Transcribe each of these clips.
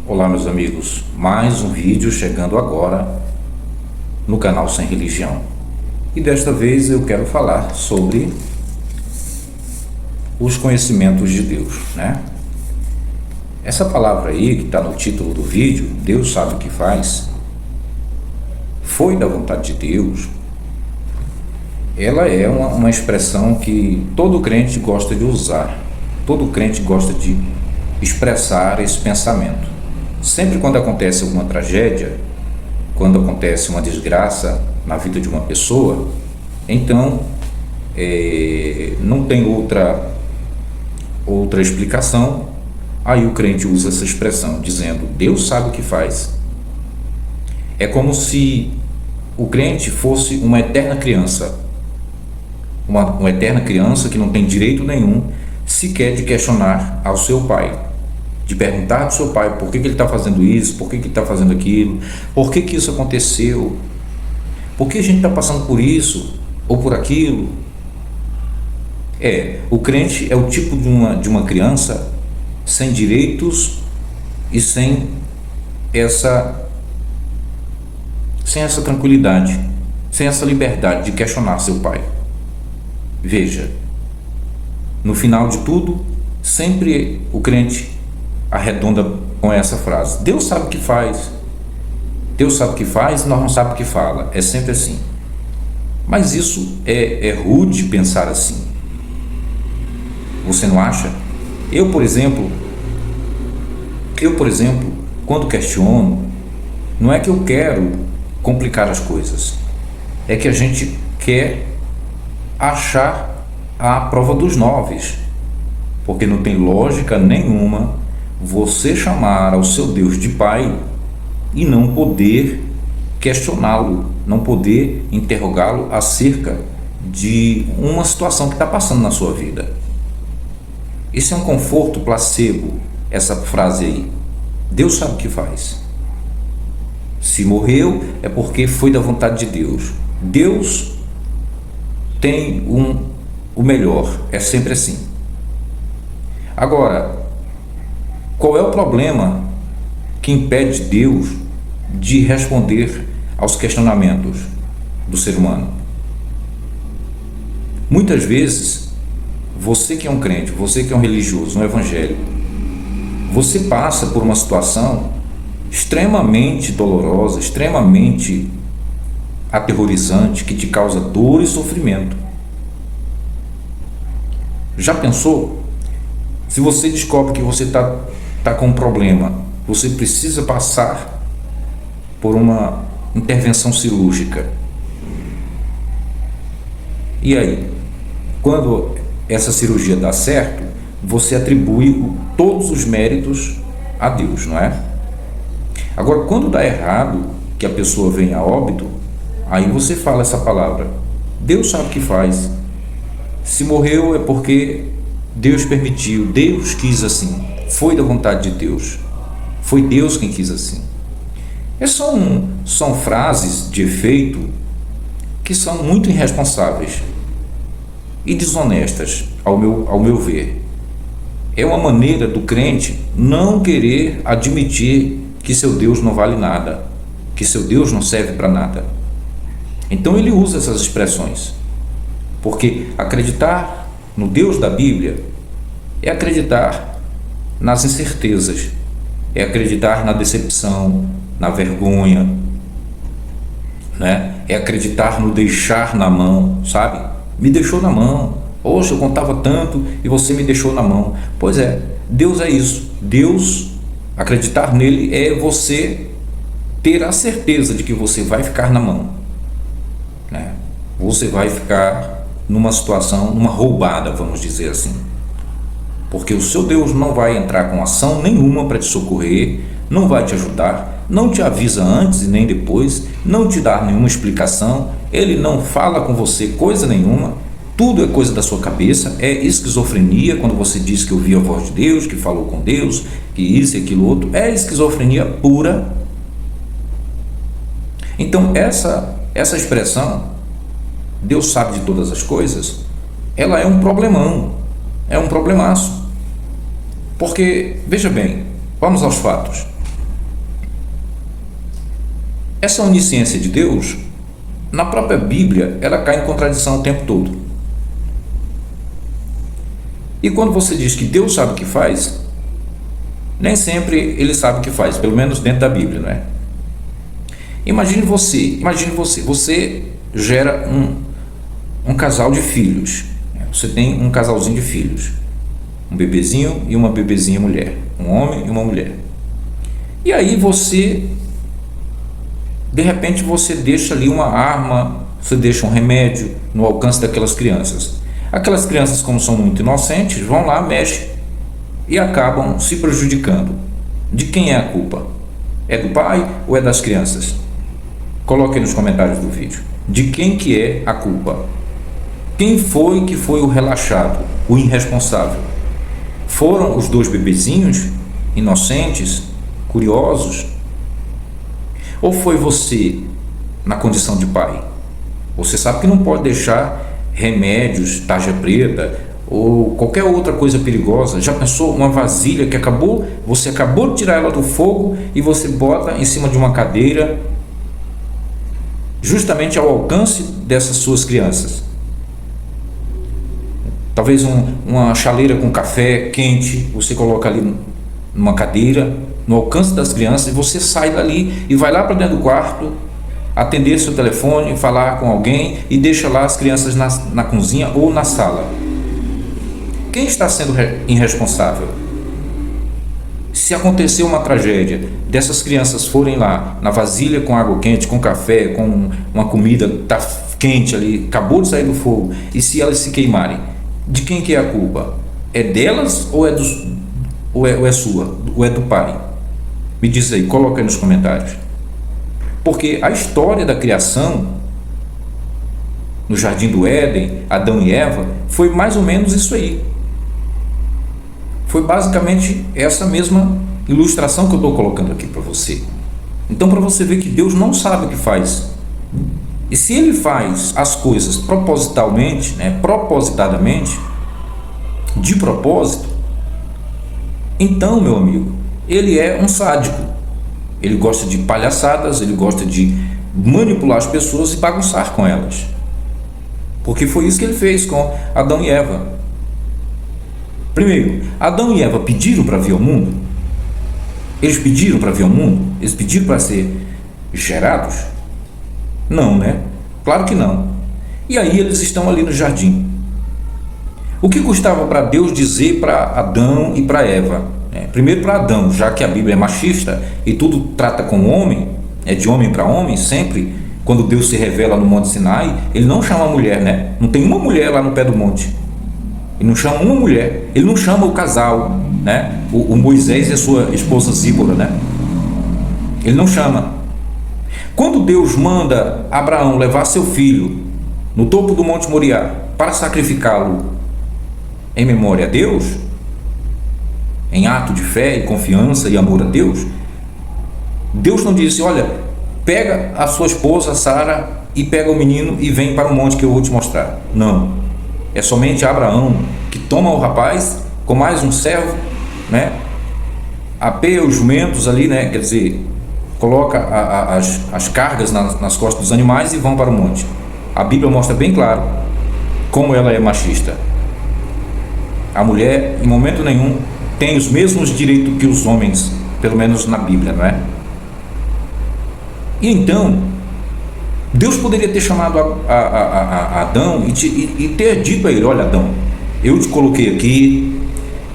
Olá, meus amigos, mais um vídeo chegando agora no canal Sem Religião. E desta vez eu quero falar sobre os conhecimentos de Deus, né? Essa palavra aí que está no título do vídeo, Deus sabe o que faz, foi da vontade de Deus. Ela é uma expressão que todo crente gosta de usar, todo crente gosta de expressar esse pensamento. Sempre quando acontece alguma tragédia, quando acontece uma desgraça na vida de uma pessoa, então não tem outra explicação, aí o crente usa essa expressão, dizendo, Deus sabe o que faz. É como se o crente fosse uma eterna criança, uma eterna criança que não tem direito nenhum sequer de questionar ao seu pai, de perguntar ao seu pai por que ele está fazendo isso, por que ele está fazendo aquilo, por que isso aconteceu, por que a gente está passando por isso ou por aquilo. O crente é o tipo de uma criança sem direitos e sem essa tranquilidade, sem essa liberdade de questionar seu pai. Veja, no final de tudo, sempre o crente arredonda com essa frase, Deus sabe o que faz, Deus sabe o que faz, nós não sabemos o que fala, é sempre assim. Mas isso é rude pensar assim, você não acha? Eu, por exemplo, quando questiono, não é que eu quero complicar as coisas, é que a gente quer achar a prova dos 9, porque não tem lógica nenhuma você chamar ao seu Deus de Pai e não poder questioná-lo, não poder interrogá-lo acerca de uma situação que está passando na sua vida. Esse é um conforto placebo, essa frase aí. Deus sabe o que faz. Se morreu é porque foi da vontade de Deus. Deus tem o melhor, é sempre assim. Agora, qual é o problema que impede Deus de responder aos questionamentos do ser humano? Muitas vezes, você que é um crente, você que é um religioso, um evangélico, você passa por uma situação extremamente dolorosa, extremamente aterrorizante, que te causa dor e sofrimento. Já pensou? Se você descobre que você está com um problema, você precisa passar por uma intervenção cirúrgica. E aí, quando essa cirurgia dá certo, você atribui todos os méritos a Deus, não é? Agora, quando dá errado, que a pessoa vem a óbito, aí você fala essa palavra, Deus sabe o que faz. Se morreu é porque Deus permitiu, Deus quis assim, foi da vontade de Deus, foi Deus quem quis assim. São frases de efeito que são muito irresponsáveis e desonestas, ao meu ver. É uma maneira do crente não querer admitir que seu Deus não vale nada, que seu Deus não serve para nada. Então ele usa essas expressões, porque acreditar no Deus da Bíblia é acreditar nas incertezas, é acreditar na decepção, na vergonha, né? É acreditar no deixar na mão, sabe? Me deixou na mão, hoje eu contava tanto e você me deixou na mão. Pois é, Deus é isso. Deus, acreditar nele é você ter a certeza de que você vai ficar na mão, né? Você vai ficar numa situação, numa roubada, vamos dizer assim, porque o seu Deus não vai entrar com ação nenhuma para te socorrer, não vai te ajudar, não te avisa antes e nem depois, não te dá nenhuma explicação, ele não fala com você coisa nenhuma, tudo é coisa da sua cabeça, é esquizofrenia quando você diz que ouviu a voz de Deus, que falou com Deus, que isso e aquilo outro, é esquizofrenia pura. Então essa expressão, Deus sabe de todas as coisas, ela é um problemão, é um problemaço. Porque, veja bem, vamos aos fatos. Essa onisciência de Deus, na própria Bíblia, ela cai em contradição o tempo todo. E quando você diz que Deus sabe o que faz, nem sempre ele sabe o que faz, pelo menos dentro da Bíblia, não é? Imagine você gera um casal de filhos. Você tem um casalzinho de filhos, um bebezinho e uma bebezinha mulher, um homem e uma mulher. E aí de repente você deixa ali uma arma, você deixa um remédio no alcance daquelas crianças. Aquelas crianças, como são muito inocentes, vão lá, mexem e acabam se prejudicando. De quem é a culpa? É do pai ou é das crianças? Coloque aí nos comentários do vídeo. De quem que é a culpa? Quem foi que foi o relaxado, o irresponsável? Foram os dois bebezinhos, inocentes, curiosos? Ou foi você, na condição de pai? Você sabe que não pode deixar remédios, tarja preta ou qualquer outra coisa perigosa. Já pensou uma vasilha que você acabou de tirar ela do fogo e você bota em cima de uma cadeira, justamente ao alcance dessas suas crianças? Talvez uma chaleira com café quente, você coloca ali numa cadeira, no alcance das crianças, e você sai dali e vai lá para dentro do quarto, atender seu telefone, falar com alguém e deixa lá as crianças na cozinha ou na sala. Quem está sendo irresponsável? Se acontecer uma tragédia, dessas crianças forem lá na vasilha com água quente, com café, com uma comida tá quente ali, acabou de sair do fogo, e se elas se queimarem, de quem que é a culpa? É delas ou é sua? Ou é do pai? Me diz aí, coloca aí nos comentários. Porque a história da criação no Jardim do Éden, Adão e Eva, foi mais ou menos isso aí. Foi basicamente essa mesma ilustração que eu estou colocando aqui para você. Então, para você ver que Deus não sabe o que faz. E se Ele faz as coisas propositalmente, propositadamente, de propósito, então, meu amigo, Ele é um sádico. Ele gosta de palhaçadas, ele gosta de manipular as pessoas e bagunçar com elas. Porque foi isso que Ele fez com Adão e Eva. Primeiro, Adão e Eva pediram para vir ao mundo? Eles pediram para vir ao mundo? Eles pediram para ser gerados? Não, né? Claro que não. E aí eles estão ali no jardim. O que custava para Deus dizer para Adão e para Eva? Primeiro para Adão, já que a Bíblia é machista e tudo trata com o homem, é de homem para homem sempre. Quando Deus se revela no Monte Sinai, Ele não chama a mulher, né? Não tem uma mulher lá no pé do monte. Ele não chama uma mulher, Ele não chama o casal, né? O Moisés e a sua esposa Zípora, né? Ele não chama. Quando Deus manda Abraão levar seu filho no topo do Monte Moriá para sacrificá-lo em memória a Deus, em ato de fé e confiança e amor a Deus, Deus não disse: olha, pega a sua esposa Sara e pega o menino e vem para o monte que eu vou te mostrar. Não, é somente Abraão que toma o rapaz com mais um servo, né? Apeia os jumentos ali, né? Quer dizer, coloca as cargas nas costas dos animais e vão para o monte. A Bíblia mostra bem claro como ela é machista. A mulher, em momento nenhum, tem os mesmos direitos que os homens, pelo menos na Bíblia, não é? E então, Deus poderia ter chamado a Adão e ter dito a ele: olha, Adão, eu te coloquei aqui,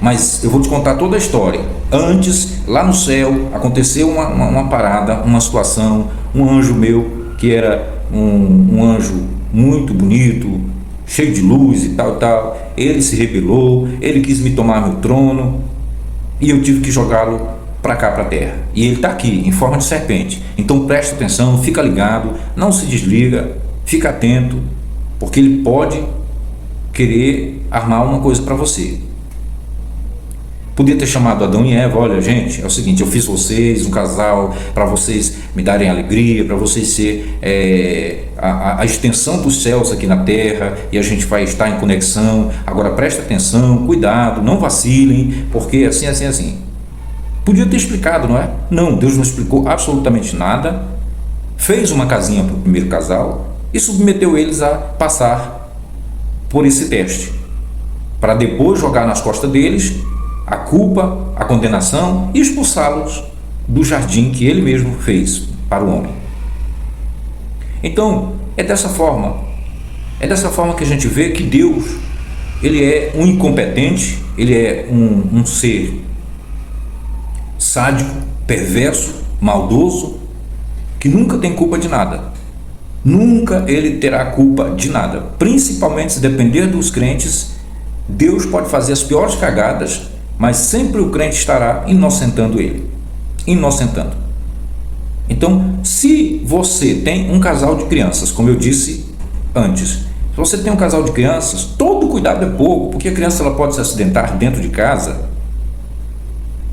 mas eu vou te contar toda a história. Antes, lá no céu, aconteceu uma parada, uma situação, um anjo meu, que era um anjo muito bonito, cheio de luz e tal, ele se rebelou, ele quis me tomar meu trono, e eu tive que jogá-lo para cá, para a terra. E ele está aqui, em forma de serpente. Então presta atenção, fica ligado, não se desliga, fica atento, porque ele pode querer armar uma coisa para você. Podia ter chamado Adão e Eva: olha, gente, é o seguinte, eu fiz vocês um casal para vocês me darem alegria, para vocês ser a extensão dos céus aqui na terra, e a gente vai estar em conexão. Agora presta atenção, cuidado, não vacilem, porque assim. Podia ter explicado, não é? Não, Deus não explicou absolutamente nada. fez uma casinha para o primeiro casal e submeteu eles a passar por esse teste, para depois jogar nas costas deles a culpa, a condenação e expulsá-los do jardim que ele mesmo fez para o homem. Então, é dessa forma que a gente vê que Deus, ele é um incompetente, ele é um ser sádico, perverso, maldoso, que nunca tem culpa de nada. Nunca ele terá culpa de nada. Principalmente se depender dos crentes, Deus pode fazer as piores cagadas, mas sempre o crente estará inocentando ele. Inocentando. Então, se você tem um casal de crianças, como eu disse antes, se você tem um casal de crianças, todo cuidado é pouco, porque a criança ela pode se acidentar dentro de casa.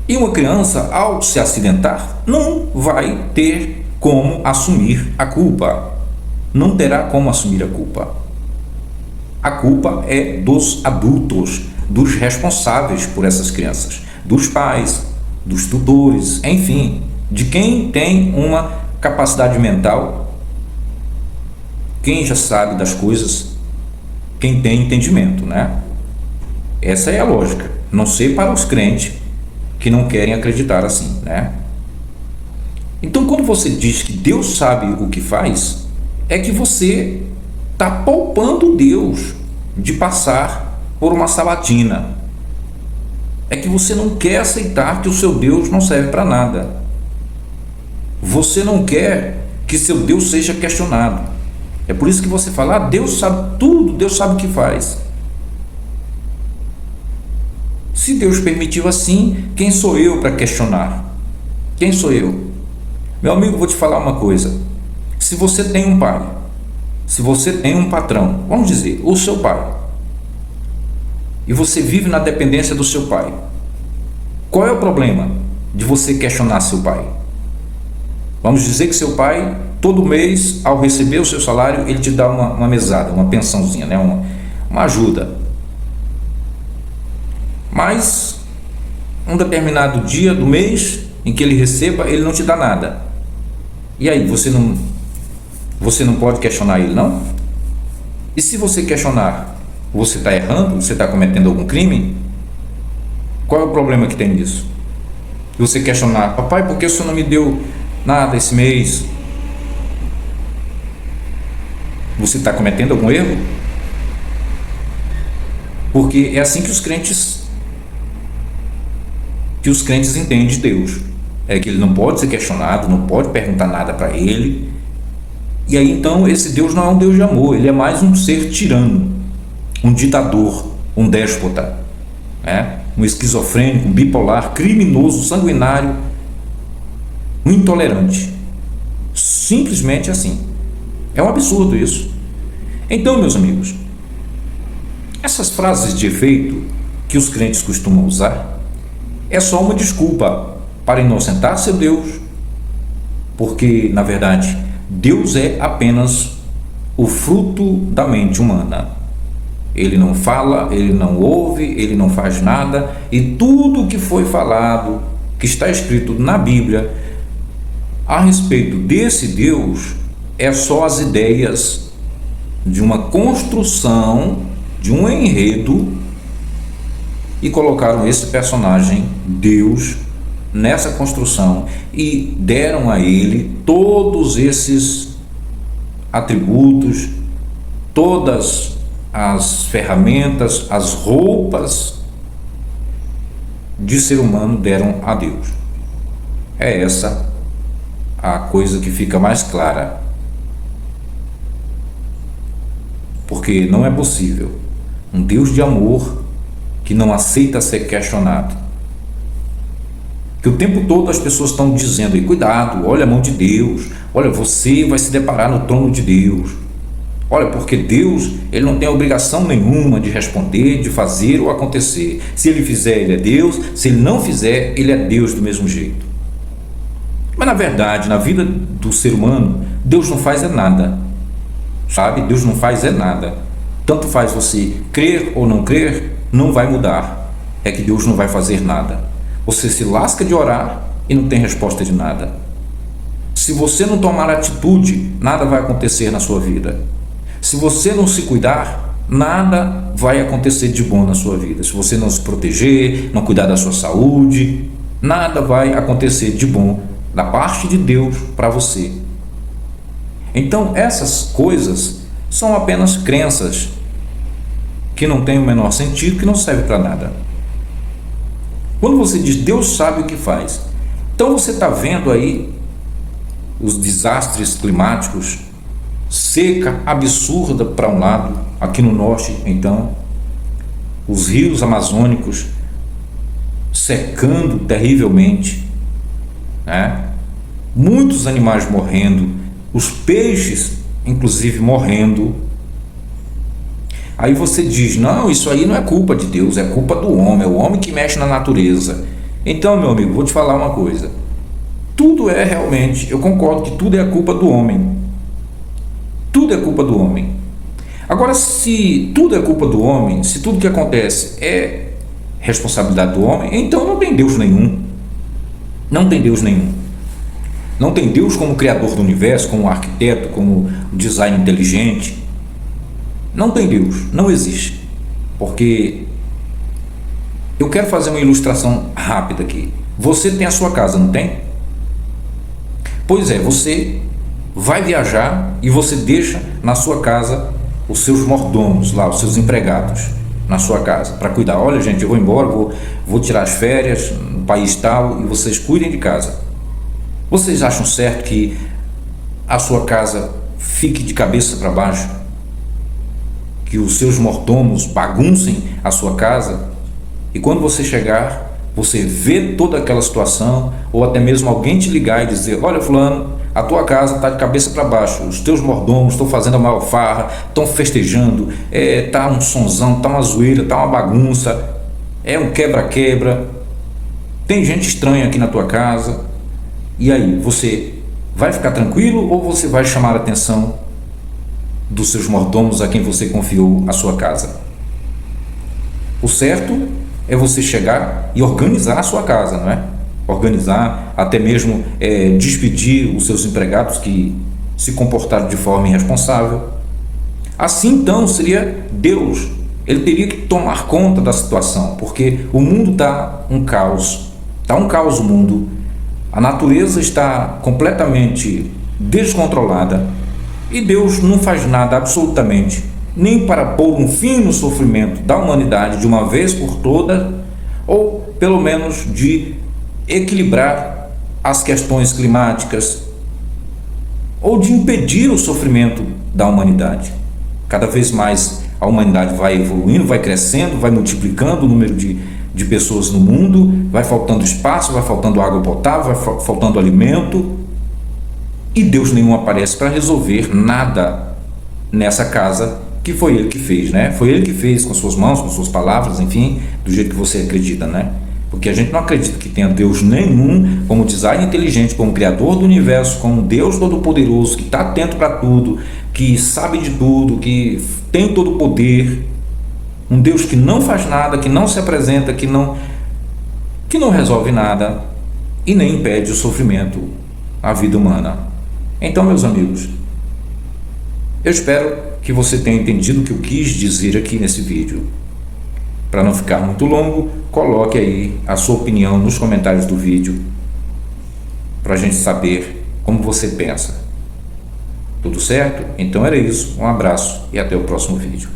E uma criança, ao se acidentar, não vai ter como assumir a culpa. Não terá como assumir a culpa. A culpa é dos adultos, dos responsáveis por essas crianças, dos pais, dos tutores, enfim, de quem tem uma capacidade mental, quem já sabe das coisas, quem tem entendimento, né? Essa é a lógica. Não sei para os crentes que não querem acreditar assim, né? Então, quando você diz que Deus sabe o que faz, é que você está poupando Deus de passar por uma sabatina. É que você não quer aceitar que o seu Deus não serve para nada. Você não quer que seu Deus seja questionado. É por isso que você fala, Deus sabe tudo, Deus sabe o que faz. Se Deus permitiu assim, quem sou eu para questionar? Quem sou eu? Meu amigo, vou te falar uma coisa. Se você tem um pai, se você tem um patrão, vamos dizer, o seu pai, e você vive na dependência do seu pai, qual é o problema de você questionar seu pai? Vamos dizer que seu pai, todo mês, ao receber o seu salário, ele te dá uma mesada, uma pensãozinha, né? uma ajuda. Mas, um determinado dia do mês em que ele receba, ele não te dá nada. E aí, você não pode questionar ele, não? E se você questionar, você está errando? Você está cometendo algum crime? Qual é o problema que tem nisso? E você questionar, papai, por que o senhor não me deu nada esse mês? Você está cometendo algum erro? Porque é assim que os crentes entendem de Deus. É que ele não pode ser questionado, não pode perguntar nada para ele. E aí então esse Deus não é um Deus de amor, ele é mais um ser tirano, um ditador, um déspota, né? Um esquizofrênico, um bipolar, criminoso, sanguinário, um intolerante. Simplesmente assim. É um absurdo isso. Então, meus amigos, essas frases de efeito que os crentes costumam usar é só uma desculpa para inocentar seu Deus, porque, na verdade, Deus é apenas o fruto da mente humana. Ele não fala, ele não ouve, ele não faz nada, e tudo o que foi falado, que está escrito na Bíblia, a respeito desse Deus, é só as ideias de uma construção, de um enredo, e colocaram esse personagem, Deus, nessa construção e deram a ele todos esses atributos, todas as ferramentas, as roupas de ser humano deram a Deus. É essa a coisa que fica mais clara, porque não é possível um Deus de amor que não aceita ser questionado. Que o tempo todo as pessoas estão dizendo aí, cuidado, olha a mão de Deus, olha, você vai se deparar no trono de Deus. Olha, porque Deus, ele não tem obrigação nenhuma de responder, de fazer ou acontecer. Se ele fizer, ele é Deus, se ele não fizer, ele é Deus do mesmo jeito. Mas na verdade, na vida do ser humano, Deus não faz é nada, sabe? Deus não faz é nada. Tanto faz você crer ou não crer, não vai mudar. É que Deus não vai fazer nada. Você se lasca de orar e não tem resposta de nada. Se você não tomar atitude, nada vai acontecer na sua vida. Se você não se cuidar, nada vai acontecer de bom na sua vida. Se você não se proteger, não cuidar da sua saúde, nada vai acontecer de bom da parte de Deus para você. Então, essas coisas são apenas crenças que não têm o menor sentido, que não servem para nada. Quando você diz Deus sabe o que faz, então você está vendo aí os desastres climáticos, seca absurda para um lado, aqui no norte, então, os rios amazônicos secando terrivelmente, né? Muitos animais morrendo, os peixes, inclusive, morrendo. Aí você diz, não, isso aí não é culpa de Deus, é culpa do homem, é o homem que mexe na natureza. Então, meu amigo, vou te falar uma coisa. Tudo é realmente, eu concordo que tudo é a culpa do homem. Tudo é culpa do homem. Agora, se tudo é culpa do homem, se tudo que acontece é responsabilidade do homem, então não tem Deus nenhum. Não tem Deus nenhum. Não tem Deus como criador do universo, como arquiteto, como design inteligente. Não tem Deus, não existe. Porque eu quero fazer uma ilustração rápida aqui. Você tem a sua casa, não tem? Pois é, você vai viajar e você deixa na sua casa os seus mordomos lá, os seus empregados na sua casa para cuidar. Olha, gente, eu vou embora, vou tirar as férias no país tal e vocês cuidem de casa. Vocês acham certo que a sua casa fique de cabeça para baixo? Que os seus mordomos baguncem a sua casa? E quando você chegar, você vê toda aquela situação, ou até mesmo alguém te ligar e dizer, olha fulano, a tua casa está de cabeça para baixo, os teus mordomos estão fazendo a maior farra, estão festejando, tá um sonzão, tá uma zoeira, tá uma bagunça, é um quebra-quebra, tem gente estranha aqui na tua casa. E aí, você vai ficar tranquilo ou você vai chamar a atenção dos seus mordomos a quem você confiou a sua casa? O certo é você chegar e organizar a sua casa, não é? Organizar, até mesmo despedir os seus empregados que se comportaram de forma irresponsável. Assim, então, seria Deus. Ele teria que tomar conta da situação, porque o mundo está um caos. Está um caos o mundo. A natureza está completamente descontrolada e Deus não faz nada absolutamente, nem para pôr um fim no sofrimento da humanidade de uma vez por todas, ou pelo menos de equilibrar as questões climáticas, ou de impedir o sofrimento da humanidade. Cada vez mais a humanidade vai evoluindo, vai crescendo, vai multiplicando o número de pessoas no mundo, vai faltando espaço, vai faltando água potável, vai faltando alimento, e Deus nenhum aparece para resolver nada nessa casa que foi Ele que fez, né? Foi Ele que fez com suas mãos, com suas palavras, enfim, do jeito que você acredita, né? Porque a gente não acredita que tenha Deus nenhum como design inteligente, como criador do universo, como Deus todo-poderoso, que está atento para tudo, que sabe de tudo, que tem todo o poder. Um Deus que não faz nada, que não se apresenta, que não resolve nada e nem impede o sofrimento à vida humana. Então, meus amigos, eu espero que você tenha entendido o que eu quis dizer aqui nesse vídeo. Para não ficar muito longo, coloque aí a sua opinião nos comentários do vídeo para a gente saber como você pensa. Tudo certo? Então era isso. Um abraço e até o próximo vídeo.